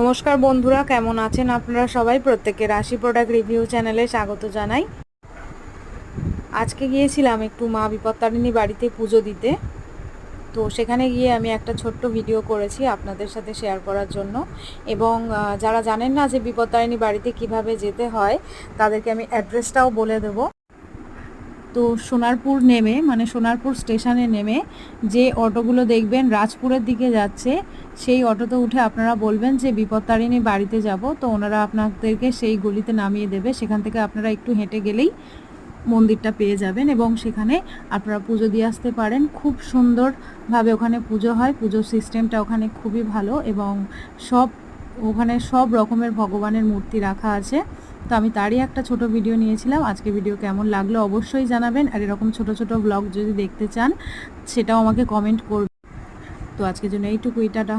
নমস্কার বন্ধুরা, কেমন আছেন আপনারা সবাই? প্রত্যেকের রাশি প্রোডাক্ট রিভিউ চ্যানেলে স্বাগত জানাই। আজকে গিয়েছিলাম একটু মা বিপত্তারিণী বাড়িতে পুজো দিতে। তো সেখানে গিয়ে আমি একটা ছোট্ট ভিডিও করেছি আপনাদের সাথে শেয়ার করার জন্য। এবং যারা জানেন না যে বিপত্তারিণী বাড়িতে কিভাবে যেতে হয়, তাদেরকে আমি অ্যাড্রেসটাও বলে দেবো। তো সোনারপুর নেমে, মানে সোনারপুর স্টেশনে নেমে যে অটোগুলো দেখবেন রাজপুরের দিকে যাচ্ছে, সেই অটোতে উঠে আপনারা বলবেন যে বিপত্তারিণী বাড়িতে যাব। তো ওনারা আপনাদেরকে সেই গলিতে নামিয়ে দেবে। সেখান থেকে আপনারা একটু হেঁটে গেলেই মন্দিরটা পেয়ে যাবেন এবং সেখানে আপনারা পুজো দিয়ে আসতে পারেন। খুব সুন্দরভাবে ওখানে পুজো হয়, পুজোর সিস্টেমটা ওখানে খুবই ভালো এবং ওখানে সব রকমের ভগবানের মূর্তি রাখা আছে। তো আমি তারই একটা ছোট ভিডিও নিয়েছিলাম। আজকে ভিডিও কেমন লাগলো অবশ্যই জানাবেন, আর এরকম ছোট ছোট ব্লগ যদি দেখতে চান সেটাও আমাকে কমেন্ট করবেন। তো আজকের জন্য এইটুকুই, টাটা।